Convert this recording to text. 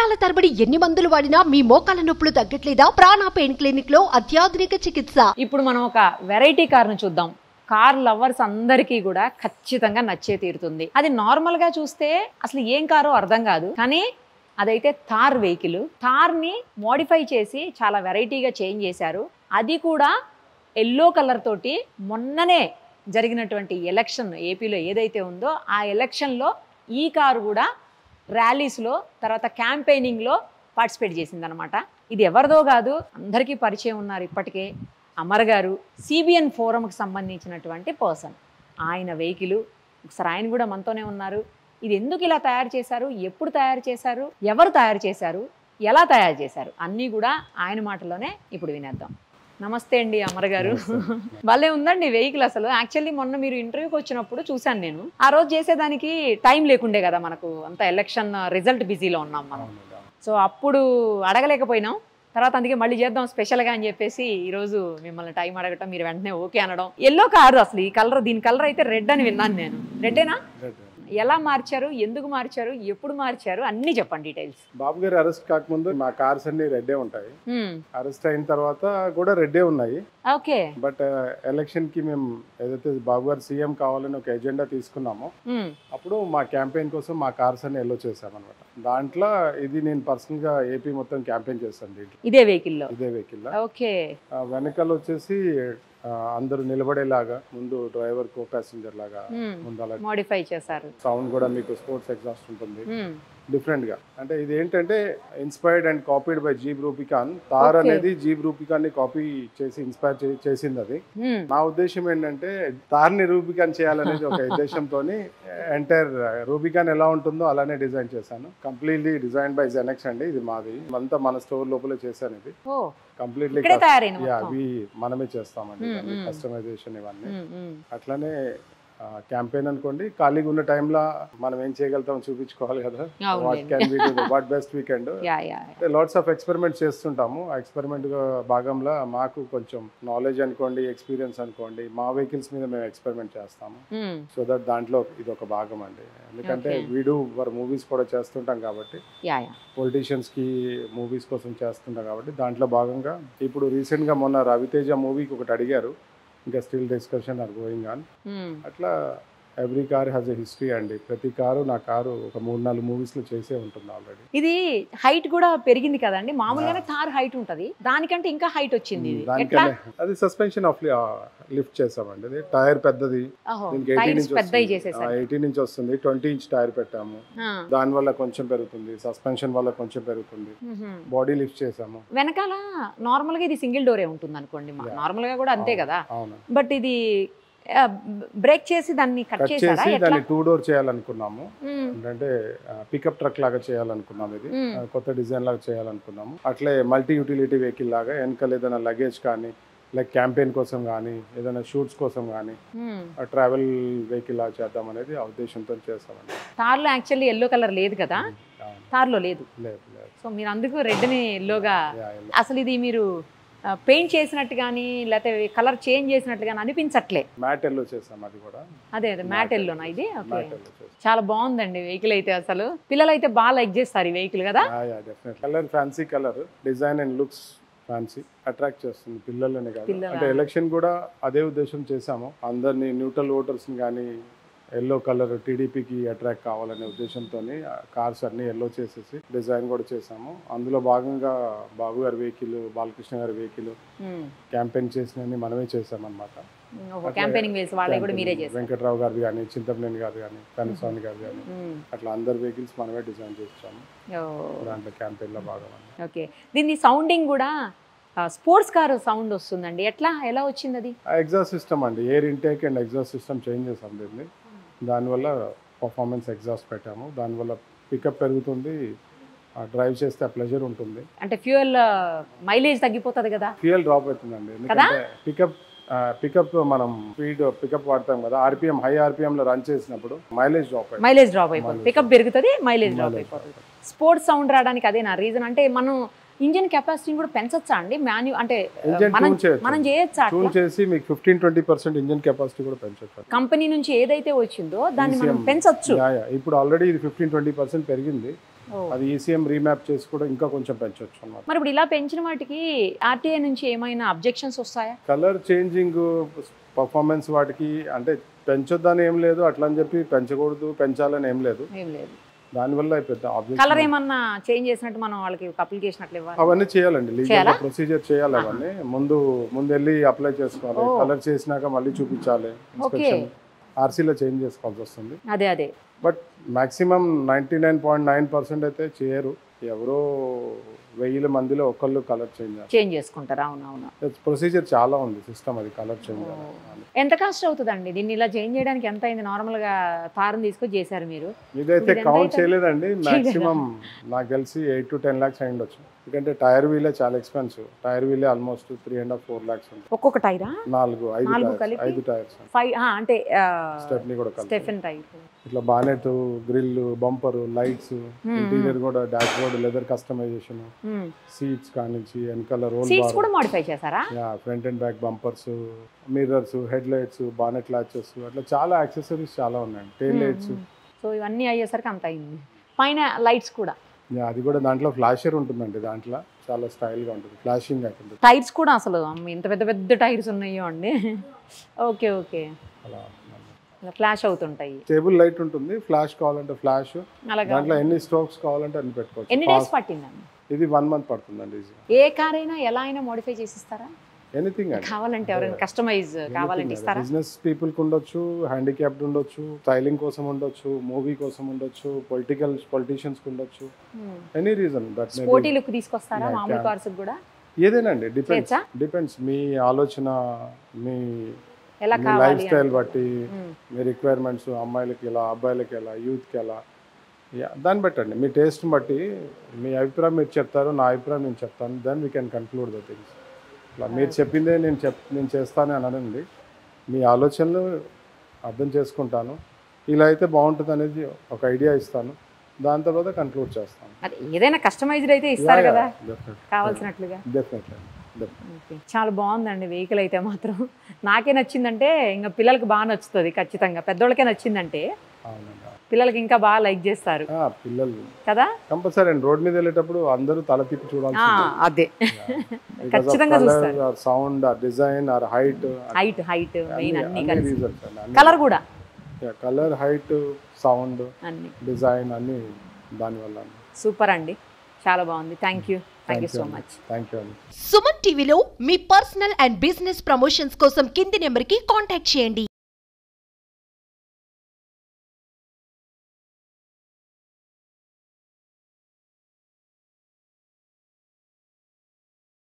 సంవత్సరాల తరబడి ఎన్ని మందులు వాడినా మీ మోకాల నొప్పులు తగ్గట్లేదా? ప్రాణ పెయిన్ క్లినిక్ లో అత్యాధునిక చికిత్స. ఇప్పుడు మనం ఒక వెరైటీ కార్ను చూద్దాం. కార్ లవర్స్ అందరికీ కూడా ఖచ్చితంగా నచ్చే తీరుతుంది. అది నార్మల్ గా చూస్తే అసలు ఏం కారో అర్థం కాదు, కానీ అదైతే థార్ వెహికల్. థార్ని మోడిఫై చేసి చాలా వెరైటీగా చేంజ్ చేశారు. అది కూడా ఎల్లో కలర్ తోటి. మొన్ననే జరిగినటువంటి ఎలక్షన్ ఏపీలో ఏదైతే ఉందో ఆ ఎలక్షన్లో ఈ కారు కూడా ర్యాలీస్లో తర్వాత క్యాంపెయినింగ్లో పార్టిసిపేట్ చేసిందనమాట. ఇది ఎవరిదో కాదు, అందరికీ పరిచయం ఉన్నారు ఇప్పటికే. అమర్ గారు సిబిఎన్ ఫోరంకి సంబంధించినటువంటి పర్సన్. ఆయన వెహికల్. ఒకసారి ఆయన కూడా మనతోనే ఉన్నారు. ఇది ఎందుకు ఇలా తయారు చేశారు, ఎప్పుడు తయారు చేశారు, ఎవరు తయారు చేశారు, ఎలా తయారు చేశారు అన్నీ కూడా ఆయన మాటలోనే ఇప్పుడు వినేద్దాం. నమస్తే అండి అమర్ గారు. భలే ఉందండి వెహికల్. అసలు యాక్చువల్లీ మొన్న మీరు ఇంటర్వ్యూకి వచ్చినప్పుడు చూశాను నేను. ఆ రోజు చేసేదానికి టైం లేకుండే కదా, మనకు అంత ఎలక్షన్ రిజల్ట్ బిజీలో ఉన్నాం మనం. సో అప్పుడు అడగలేకపోయినాం. తర్వాత అందుకే మళ్ళీ చేద్దాం స్పెషల్గా అని చెప్పేసి ఈరోజు మిమ్మల్ని టైం అడగటం, మీరు వెంటనే ఓకే అనడం. ఎల్లో కారు అసలు ఈ కలర్, దీని కలర్ అయితే రెడ్ అని విన్నాను నేను. రెడ్డేనా? ఎలా మార్చారు, ఎందుకు మార్చారు, ఎప్పుడు మార్చారు అన్ని చెప్పండి డీటెయిల్స్. బాబు గారు అరెస్ట్ కాకముందు మా కార్స్ అన్ని రెడ్డే ఉంటాయి. అరెస్ట్ అయిన తర్వాత కూడా రెడ్డే ఉన్నాయి. ఓకే. బట్ ఎలక్షన్ కి మేము ఏదైతే బాబు గారు సీఎం కావాలని ఒక ఎజెండా తీసుకున్నామో అప్పుడు మా క్యాంపెయిన్ కోసం మా కార్స్ అన్ని ఎల్లో చేసామన్నమాట. దాంట్లో ఇది నేను పర్సనల్ గా ఏపీ మొత్తం క్యాంపెయిన్ చేస్తాను దీంట్లో. ఇదే వెహికల్ లో? ఇదే వెహికల్ లో. ఓకే. వెనకాల వచ్చేసి అందరూ నిలబడేలాగా, ముందు డ్రైవర్ కో ప్యాసింజర్ లాగా ముందు మోడిఫై చేశారు. సౌండ్ కూడా మీకు స్పోర్ట్స్ ఎగ్జాస్ట్ ఉంటుంది డిఫరెంట్ గా. అంటే ఇది ఏంటంటే inspired and copied by Jeep Rubicon. Thar అనేది జీప్ రూబికాన్ ని కాపీ చేసి ఇన్స్పైర్ చేసింది అది. నా ఉద్దేశం ఏంటంటే థార్ ని రూబికాన్ చేయాలనేది ఒక ఉద్దేశంతో ఎంటైర్ రూబికాన్ ఎలా ఉంటుందో అలానే డిజైన్ చేశాను. కంప్లీట్లీ డిజైన్ బై జెనెక్స్ అండి. ఇది మాది, అంతా మన స్టోర్ లోపలే చేశాను. ఇది కంప్లీట్లీ అవి మనమే చేస్తామండి, కస్టమైజేషన్ ఇవన్నీ. అట్లానే క్యాంపెయిన్ అనుకోండి, ఖాళీగా ఉన్న టైంలో మనం ఏం చేయగలుగుతాం చూపించుకోవాలి కదా. What best weekend lots of experiments చేస్తుంటాము. ఆ ఎక్స్పెరిమెంట్ భాగంలో మాకు కొంచెం నాలెడ్జ్ అనుకోండి, ఎక్స్పీరియన్స్ అనుకోండి, మా వెహికల్స్ మీద మేము ఎక్స్పెరిమెంట్ చేస్తాము. సో దట్ దాంట్లో ఇది ఒక భాగం అండి. ఎందుకంటే వీడు వారు మూవీస్ కూడా చేస్తుంటాం కాబట్టి, పొలిటీషియన్స్ కి మూవీస్ కోసం చేస్తుంటాం కాబట్టి దాంట్లో భాగంగా ఇప్పుడు రీసెంట్ గా మొన్న రవితేజ మూవీకి ఒకటి అడిగారు. ఇంకా still discussion are going on. అట్లా every car has a history అండి. ప్రతి కారు నా కారు ఒక 3-4 మూవీస్ లో చేసే ఉంటుంది ఆల్రెడీ. ఇది హైట్ కూడా పెరిగింది కదండి. మామూలుగానే థార్ హైట్ ఉంటది, దానికంటే ఇంకా హైట్ వచ్చింది. అది సస్పెన్షన్ ఆఫ్ లిఫ్ట్ చేసామండి. అది టైర్ పెద్దది, 18 ఇంచ్ వస్తుంది. 20 ఇంచ్ టైర్ పెట్టాము. దాని వల్ల కొంచెం పెరుగుతుంది, సస్పెన్షన్ వల్ల కొంచెం పెరుగుతుంది. బాడీ లిఫ్ట్ చేసాము. వెనకాల నార్మల్ గా ఇది సింగిల్ డోరే ఉంటుంది అనుకోండి, నార్మల్ గా కూడా అంతే కదా. బట్ ఇది బ్రేక్ చేసి దాన్ని కట్ చేసి దాన్ని 2 డోర్ చేయాలనుకున్నాము. అంటే పికప్ ట్రక్ లాగా చేయాలనుకున్నాము. ఇది కొత్త డిజైన్ లాగా చేయాలనుకున్నాము. అట్లే మల్టీ యూటిలిటీ వెహికల్ లాగా వెనకాల ఏదైనా లగేజ్ కానీ, లైక్ క్యాంపెయిన్ కోసం కానీ, ఏదైనా షూట్స్ కోసం కానీ ట్రావెల్ వెహికల్ లాగా చేద్దాం అనేది ఆ ఉద్దేశంతో చేస్తామండి. థార్ లో యాక్చువల్లీ ఎల్లో కలర్ లేదు కదా, థార్ లో లేదు. సో మీరు అందుకు రెడ్ ని ఎల్లోగా, అసలు ఇది మీరు పెయింట్ చేసినట్టు కానీ లేకపోతే కలర్ చేంజ్ చేసినట్టు కానీ అనిపించట్లే. మ్యాట్ ఎల్లో చేస్తాం అది కూడా. అదే మ్యాట్ ఎల్లోనా ఇది? చాలా బాగుందండి వెహికల్ అయితే. అసలు పిల్లలు అయితే బాగా లైక్ చేస్తారు ఈ వెహికల్ కదా. Colour fancy colour, design and looks fancy, attract చేస్తుంది పిల్లలని కాదు. అంటే ఎలక్షన్ కూడా అదే ఉద్దేశం చేశాము. అందరినీ న్యూట్రల్ ఓటర్స్ ని కానీ ఎల్లో కలర్ టీడీపీకి అట్రాక్ట్ కావాలనే ఉద్దేశంతో కార్స్ అన్ని ఎల్లో చేసేసి డిజైన్ కూడా చేసాము. అందులో భాగంగా బాబు గారి వెహికల్, బాలకృష్ణ గారి వెహికల్ క్యాంపెయిన్ చేసినవి మనమే చేసామన్నమాట. వెంకట్రావు గారు కానీ, చింతమనేని గారు కానీ, కనస్వామి గారు కానీ, అట్లా అందరి వెహికల్స్ మనమే డిజైన్ చేసాము. దాంట్లో క్యాంపెయిన్ లో భాగం. ఓకే. దీని సౌండింగ్ కూడా స్పోర్ట్స్ కార్ సౌండ్ వస్తుందండి. ఎలా వచ్చింది అది? ఎగ్జాస్ట్ సిస్టమ్ అండి, air intake and exhaust system change చేసాం దీన్ని. దానివల్ల పర్ఫార్మెన్స్ ఎగ్జాస్ట్ పెట్టాము. దానివల్ల పికప్ పెరుగుతుంది, డ్రైవ్ చేస్తే ఆ ప్లెజర్ ఉంటుంది. అంటే ఫ్యూయల్ మైలేజ్ తగ్గిపోతుంది కదా, ఫ్యూయల్ డ్రాప్ అవుతుందండి. ఎందుకంటే పికప్ మనం స్పీడ్ పికప్ వాడతాం కదా, ఆర్పిఎం హై ఆర్పిఎం లో రన్ చేసినప్పుడు మైలేజ్ డ్రాప్ అయిపోతుంది, పికప్ పెరుగుతుంది, మైలేజ్ డ్రాప్ అయిపోతుంది. స్పోర్ట్స్ సౌండ్ రావడానికి అదే నా రీజన్. అంటే మనం ఇంజిన్ కెపాసిటీ కూడా పెంచొచ్చా అండి? అంటే మనం చేయొచ్చా? ట్యూన్ చేసి మీకు 15-20% ఇంజిన్ కెపాసిటీ కూడా పెంచొచ్చు. కంపెనీ నుంచి ఏదైతే వచ్చిందో దాన్ని మనం పెంచొచ్చు. ఇప్పుడు ఆల్రెడీ ఇది 15-20% పెరిగింది. అది ఈసీఎం రీమ్యాప్ చేసి కూడా ఇంకా కొంచెం పెంచవచ్చు అన్నమాట. మరి ఇప్పుడు ఇలా పెంచిన వాటికి ఆర్టీఐ నుంచి ఏమైనా అబ్జెక్షన్స్ వస్తాయా? కలర్ చేంజింగ్ పర్ఫార్మెన్స్ వాటికి అంటే పెంచొద్దని ఏం లేదు, అట్లా అని చెప్పి పెంచకూడదు పెంచాలని ఏం లేదు. దానివల్ల పెద్ద కలర్ ఏమన్నా చేంజ్ చేసినట్టు మనం వాళ్ళకి అప్లికేషన్ అట్లా ఇవ్వాలి? అవన్నీ చేయాలండి, లీగల్ ప్రొసీజర్ చేయాలి. అవన్నీ ముందు వెళ్ళి అప్లై చేసుకోవాలి, కలర్ చేసినాక మళ్ళీ చూపించాలి, ఇన్స్పెక్షన్ ఆర్సీలో చేంజ్ చేసుకోవాల్సి వస్తుంది. అదే బట్ మాక్సిమం 99.9% అయితే చేయరు. ఎవరో 1000 మందిలో ఒకళ్ళు కలర్ చేంజ్ చేసుకుంటారు. అవునవును, ప్రొసీజర్ చాలా ఉంది, సిస్టమ్ అది కలర్ చేంజ్. ఎంత కాస్ట్ అవుతుందండి దీన్ని ఇలా చేంజ్ చేయడానికి? ఎంత అయింది? నార్మల్ గా తారం తీసుకొని చేశారు మీరు? ఇదైతే కౌంట్ చేయలేదండి, మాక్సిమం నాకు తెలిసి 8 to 10 lakhs అయ్యిండొచ్చు. ఎందుకంటే టైర్ వీలే చాలా ఎక్స్పెన్సివ్. టైర్ వీలే ఆల్మోస్ట్ 3.5-4 lakhs ఉంటుంది. ఒక్కొక్క టైరా? 5 టైర్స్, 5 అంటే స్టెప్నీ కూడా కలిపి. Stepney tyre. ఇట్లా bonnet, grille, bumper, lights, interior కూడా dashboard leather customisation, seats కానించి వెనకాల రోల్ సీట్స్ కూడా మోడిఫై చేశారా? Front and back bumpers, mirrors, head lights, bonnet latches, అట్లా చాలా యాక్సెసరీస్ చాలా ఉన్నాయి. Tail lights. సో ఇవన్నీ అయ్యేసరికి అంత అయింది. పైన లైట్స్ కూడా, అది కూడా దాంట్లో ఫ్లాషర్ ఉంటుందండి. దాంట్లో చాలా స్టైల్ గా ఉంటుంది, ఫ్లాషింగ్ అవుతుంది. టైర్స్ కూడా అసలు ఇంత పెద్ద పెద్ద టైర్స్ ఉన్నాయో అండి. ఓకే అలా ఫ్లాష్ అవుతుంటాయి. టేబుల్ లైట్ ఉంటుంది, ఫ్లాష్ కావాలంటే ఫ్లాష్, దాంట్లో ఎన్ని స్ట్రోక్స్ కావాలంటే అన్ని పెట్టుకోవచ్చు. ఎన్ని డేస్ పట్టిందండి? ఇది 1 month పడుతుందండి. ఏ కార్ అయినా ఎలా అయినా మోడిఫై చేసిస్తారా? ఎనీథింగ్ కావాలంటే ఎవరైనా కస్టమైజ్ కావాలంటే ఇస్తారా? బిజినెస్ పీపుల్ కి ఉండొచ్చు, హ్యాండిక్యాప్డ్ ఉండొచ్చు, స్టైలింగ్ కోసం ఉండొచ్చు, మూవీ కోసం ఉండొచ్చు, పొలిటీషియన్స్ కి ఉండొచ్చు, ఎనీ రీజన్. స్పోర్టీ లుక్ తీసుకొస్తారా మామూలు కార్స్ కూడా? ఏదేనండి, డిపెండ్స్ మీ ఆలోచన, మీ లైఫ్ స్టైల్ బట్టి, మీ రిక్వైర్మెంట్స్, అమ్మాయిలకి ఎలా, అబ్బాయిలకి ఎలా, యూత్కి ఎలా, దాన్ని బట్టండి. మీ టేస్ట్ బట్టి మీ అభిప్రాయం మీరు చెప్తారు, నా అభిప్రాయం నేను చెప్తాను. Then we can conclude the things. ఇట్లా మీరు చెప్పిందే నేను చేస్తాను అని అనండి. మీ ఆలోచనలు అర్థం చేసుకుంటాను, ఇలా అయితే బాగుంటుంది అనేది ఒక ఐడియా ఇస్తాను, దాని తర్వాత కన్క్లూడ్ చేస్తాను. ఏదైనా కస్టమైజ్డ్ అయితే ఇస్తారు కదా కావాల్సినట్లుగా. డెఫినెట్లీ. చాలా బాగుందండి వెహికల్ అయితే మాత్రం. నాకే నచ్చిందంటే ఇంకా పిల్లలకి బాగా నచ్చుతుంది ఖచ్చితంగా. పెద్దోళ్ళకే నచ్చిందంటే పిల్లలకి ఇంకా బాగా లైక్ చేస్తారు పిల్లలు కదా. కంపల్సరీ రోడ్ మీద వెళ్ళేటప్పుడు అందరూ తల తిప్పి చూడాలి. అదే ఖచ్చితంగా చూస్తారు. సౌండ్, డిజైన్, హైట్ మెయిన్ అన్ని కలిసి. కలర్ కూడా, కలర్, హైట్, సౌండ్, డిజైన్ అన్ని దానివల్ల. సూపర్ అండి, చాలా బాగుంది. Thank you so much. Suman టీవీలో మీ పర్సనల్ అండ్ బిజినెస్ ప్రమోషన్స్ కోసం కింది నెంబర్కి కాంటాక్ట్ చేయండి.